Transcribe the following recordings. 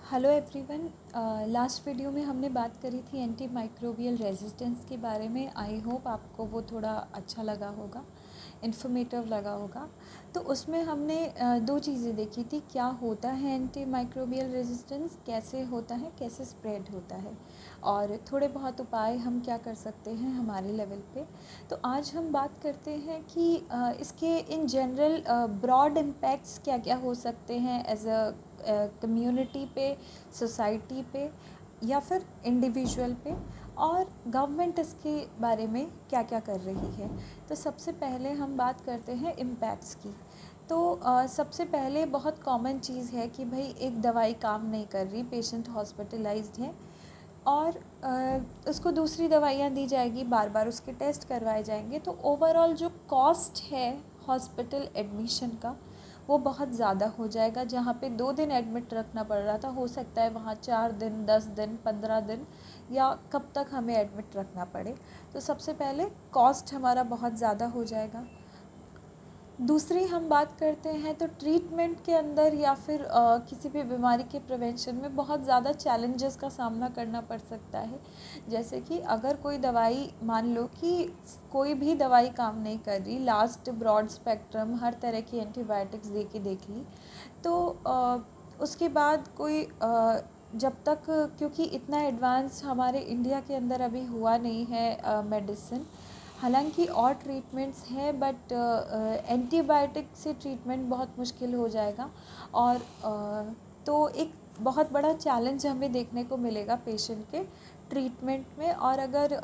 Hello everyone. Last video में हमने बात करी थी एंटी माइक्रोबियल रेजिस्टेंस के बारे में। आई होप आपको वो थोड़ा अच्छा लगा होगा, इन्फॉर्मेटिव लगा होगा। तो उसमें हमने दो चीज़ें देखी थी, क्या होता है एंटी माइक्रोबियल रेजिस्टेंस, कैसे होता है, कैसे स्प्रेड होता है, और थोड़े बहुत उपाय हम क्या कर सकते हैं हमारे लेवल पे। तो आज हम बात करते हैं कि इसके इन जनरल ब्रॉड इम्पैक्ट्स क्या क्या हो सकते हैं एज अ कम्युनिटी पे, सोसाइटी पे, या फिर इंडिविजुअल पे, और गवर्नमेंट इसके बारे में क्या क्या कर रही है। तो सबसे पहले हम बात करते हैं इम्पैक्ट्स की। तो सबसे पहले बहुत कॉमन चीज़ है कि भाई एक दवाई काम नहीं कर रही, पेशेंट हॉस्पिटलाइज्ड है और उसको दूसरी दवाइयाँ दी जाएगी, बार बार उसके टेस्ट करवाए जाएंगे, तो ओवरऑल जो कॉस्ट है हॉस्पिटल एडमिशन का वो बहुत ज़्यादा हो जाएगा। जहाँ पे 2 दिन एडमिट रखना पड़ रहा था, हो सकता है वहाँ 4 दिन, 10 दिन, 15 दिन, या कब तक हमें एडमिट रखना पड़े। तो सबसे पहले कॉस्ट हमारा बहुत ज़्यादा हो जाएगा। दूसरी हम बात करते हैं तो ट्रीटमेंट के अंदर या फिर किसी भी बीमारी के प्रिवेंशन में बहुत ज़्यादा चैलेंजेस का सामना करना पड़ सकता है। जैसे कि अगर कोई दवाई, मान लो कि कोई भी दवाई काम नहीं कर रही, लास्ट ब्रॉड स्पेक्ट्रम हर तरह की एंटीबायोटिक्स दे के देख ली, तो उसके बाद कोई जब तक, क्योंकि इतना एडवांस हमारे इंडिया के अंदर अभी हुआ नहीं है मेडिसिन, हालांकि और ट्रीटमेंट्स हैं, बट एंटीबायोटिक से ट्रीटमेंट बहुत मुश्किल हो जाएगा। और तो एक बहुत बड़ा चैलेंज हमें देखने को मिलेगा पेशेंट के ट्रीटमेंट में। और अगर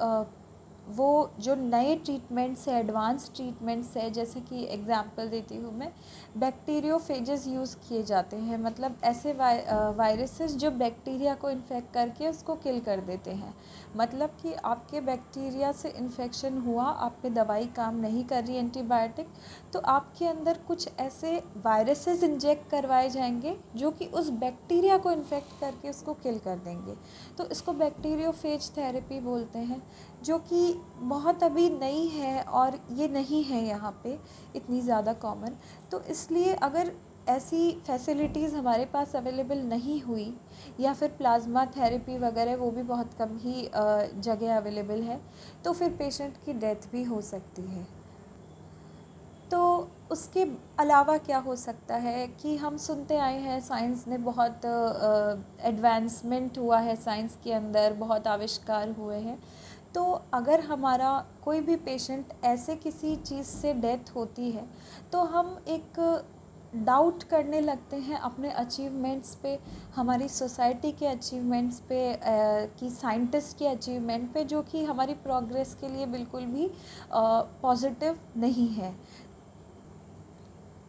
वो जो नए ट्रीटमेंट्स है, एडवांस ट्रीटमेंट्स है, जैसे कि एग्जांपल देती हूँ मैं, बैक्टीरियोफेजेस यूज़ किए जाते हैं, मतलब ऐसे वायरसेस जो बैक्टीरिया को इन्फेक्ट करके उसको किल कर देते हैं। मतलब कि आपके बैक्टीरिया से इन्फेक्शन हुआ, आप पे दवाई काम नहीं कर रही एंटीबायोटिक, तो आपके अंदर कुछ ऐसे वायरसेस इंजेक्ट करवाए जाएंगे जो कि उस बैक्टीरिया को इन्फेक्ट करके उसको किल कर देंगे। तो इसको बैक्टीरियोफेज थेरेपी बोलते हैं, जो कि बहुत अभी नई है और ये नहीं है यहाँ पे इतनी ज़्यादा कॉमन। तो इसलिए अगर ऐसी फैसिलिटीज़ हमारे पास अवेलेबल नहीं हुई, या फिर प्लाज्मा थेरेपी वगैरह वो भी बहुत कम ही जगह अवेलेबल है, तो फिर पेशेंट की डेथ भी हो सकती है। तो उसके अलावा क्या हो सकता है कि हम सुनते आए हैं साइंस ने बहुत एडवांसमेंट हुआ है, साइंस के अंदर बहुत आविष्कार हुए हैं। तो अगर हमारा कोई भी पेशेंट ऐसे किसी चीज़ से डेथ होती है, तो हम एक डाउट करने लगते हैं अपने अचीवमेंट्स पे, हमारी सोसाइटी के अचीवमेंट्स पे, कि साइंटिस्ट के अचीवमेंट पे, जो कि हमारी प्रोग्रेस के लिए बिल्कुल भी पॉजिटिव नहीं है।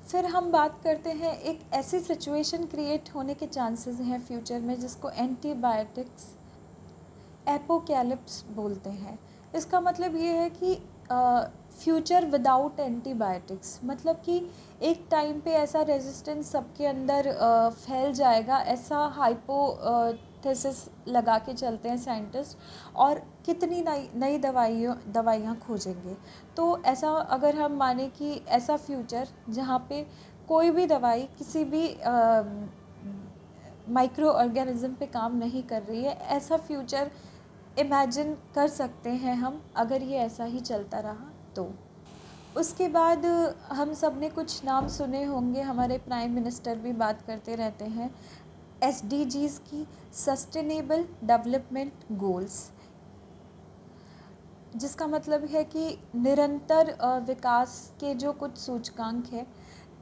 फिर हम बात करते हैं, एक ऐसी सिचुएशन क्रिएट होने के चांसेस हैं फ्यूचर में जिसको एंटीबायोटिक्स एपोकैलिप्स बोलते हैं। इसका मतलब ये है कि फ्यूचर विदाउट एंटीबायोटिक्स, मतलब कि एक टाइम पे ऐसा रेजिस्टेंस सबके अंदर फैल जाएगा, ऐसा हाइपोथेसिस लगा के चलते हैं साइंटिस्ट, और कितनी नई नई दवाइयाँ खोजेंगे। तो ऐसा अगर हम माने कि ऐसा फ्यूचर जहाँ पे कोई भी दवाई किसी भी माइक्रो ऑर्गेनिज्म पे काम नहीं कर रही है, ऐसा फ्यूचर इमेजिन कर सकते हैं हम, अगर ये ऐसा ही चलता रहा तो। उसके बाद हम सब ने कुछ नाम सुने होंगे, हमारे प्राइम मिनिस्टर भी बात करते रहते हैं एसडीजीज़ की, सस्टेनेबल डेवलपमेंट गोल्स, जिसका मतलब है कि निरंतर विकास के जो कुछ सूचकांक है,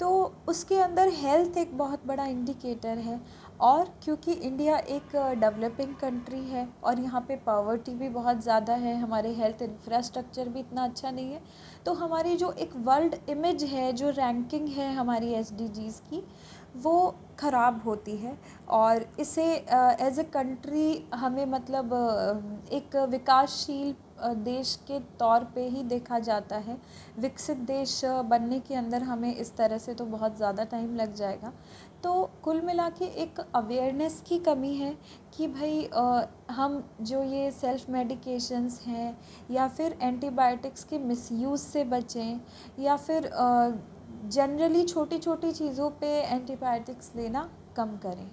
तो उसके अंदर हेल्थ एक बहुत बड़ा इंडिकेटर है। और क्योंकि इंडिया एक डेवलपिंग कंट्री है और यहाँ पे पॉवर्टी भी बहुत ज़्यादा है, हमारे हेल्थ इंफ्रास्ट्रक्चर भी इतना अच्छा नहीं है, तो हमारी जो एक वर्ल्ड इमेज है, जो रैंकिंग है हमारी एसडीजीज़ की, वो ख़राब होती है। और इसे एज ए कंट्री हमें, मतलब एक विकासशील देश के तौर पे ही देखा जाता है। विकसित देश बनने के अंदर हमें इस तरह से तो बहुत ज़्यादा टाइम लग जाएगा। तो कुल मिला के एक अवेयरनेस की कमी है कि भाई हम जो ये सेल्फ मेडिकेशंस हैं, या फिर एंटीबायोटिक्स के मिसयूज़ से बचें, या फिर जनरली छोटी छोटी चीज़ों पे एंटीबायोटिक्स लेना कम करें।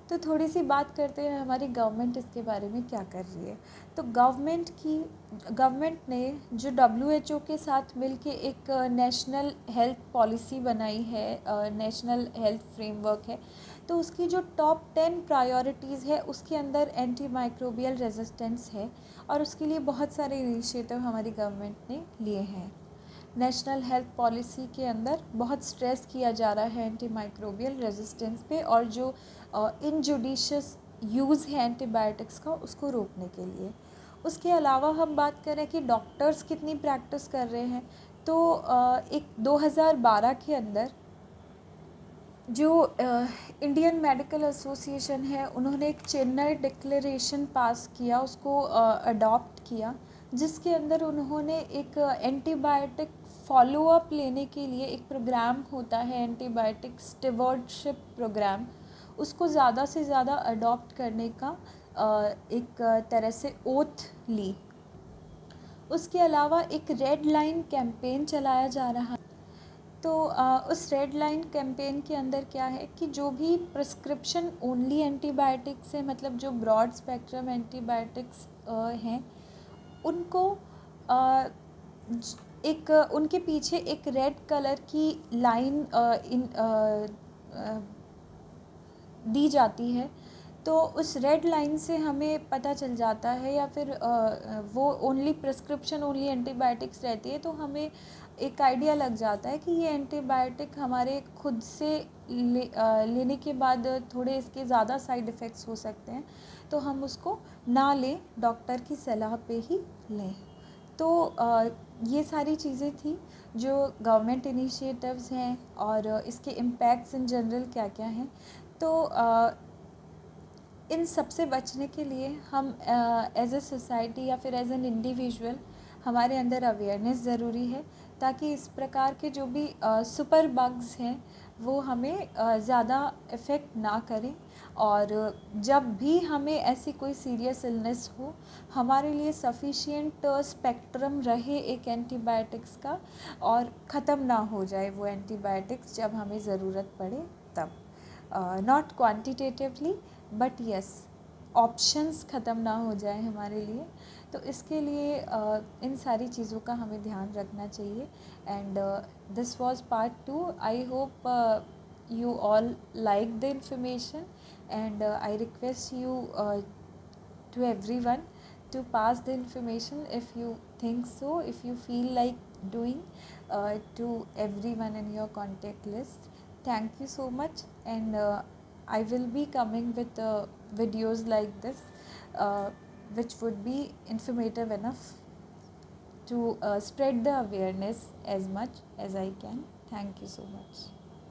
तो थोड़ी सी बात करते हैं हमारी गवर्नमेंट इसके बारे में क्या कर रही है। तो गवर्नमेंट ने जो WHO के साथ मिलके एक नेशनल हेल्थ पॉलिसी बनाई है, नेशनल हेल्थ फ्रेमवर्क है, तो उसकी जो टॉप 10 प्रायोरिटीज़ है उसके अंदर एंटी माइक्रोबियल रेजिस्टेंस है, और उसके लिए बहुत सारे इनिशिएटिव हमारी गवर्नमेंट ने लिए हैं। नेशनल हेल्थ पॉलिसी के अंदर बहुत स्ट्रेस किया जा रहा है एंटी माइक्रोबियल रेजिस्टेंस पे, और जो इनजुडिशियस यूज़ है एंटीबायोटिक्स का उसको रोकने के लिए। उसके अलावा हम बात करें कि डॉक्टर्स कितनी प्रैक्टिस कर रहे हैं, तो एक 2012 के अंदर जो इंडियन मेडिकल एसोसिएशन है उन्होंने एक चेन्नई डिक्लेरेशन पास किया, उसको अडॉप्ट किया, जिसके अंदर उन्होंने एक एंटीबायोटिक फॉलोअप लेने के लिए एक प्रोग्राम होता है, एंटीबायोटिक स्टीवर्डशिप प्रोग्राम, उसको ज़्यादा से ज़्यादा अडॉप्ट करने का एक तरह से ओथ ली। उसके अलावा एक रेड लाइन कैंपेन चलाया जा रहा है। तो उस रेड लाइन कैंपेन के अंदर क्या है कि जो भी प्रिस्क्रिप्शन ओनली एंटीबायोटिक्स है, मतलब जो ब्रॉड स्पेक्ट्रम एंटीबायोटिक्स हैं, उनको एक उनके पीछे एक रेड कलर की लाइन दी जाती है। तो उस रेड लाइन से हमें पता चल जाता है, या फिर वो ओनली प्रिस्क्रिप्शन ओनली एंटीबायोटिक्स रहती है, तो हमें एक आइडिया लग जाता है कि ये एंटीबायोटिक हमारे खुद से लेने के बाद थोड़े इसके ज़्यादा साइड इफ़ेक्ट्स हो सकते हैं, तो हम उसको ना लें, डॉक्टर की सलाह पे ही लें। तो ये सारी चीज़ें थी जो गवर्नमेंट इनिशिएटिव्स हैं, और इसके इम्पैक्ट्स इन जनरल क्या क्या हैं। तो इन सब से बचने के लिए हम एज ए सोसाइटी या फिर एज एन इंडिविजुअल, हमारे अंदर अवेयरनेस ज़रूरी है, ताकि इस प्रकार के जो भी सुपर बग्स हैं वो हमें ज़्यादा इफ़ेक्ट ना करें, और जब भी हमें ऐसी कोई सीरियस इलनेस हो, हमारे लिए सफिशिएंट स्पेक्ट्रम रहे एक एंटीबायोटिक्स का, और ख़त्म ना हो जाए वो एंटीबायोटिक्स जब हमें ज़रूरत पड़े तब। Not quantitatively, but yes, options ख़त्म ना हो जाए हमारे लिए। तो इसके लिए इन सारी चीज़ों का हमें ध्यान रखना चाहिए। And this was part 2। I hope you all like the information, and I request you to everyone to pass the information if you think so, if you feel like doing, to everyone in your contact list. Thank you so much, and I will be coming with videos like this, uh, which would be informative enough to spread the awareness as much as I can. Thank you so much.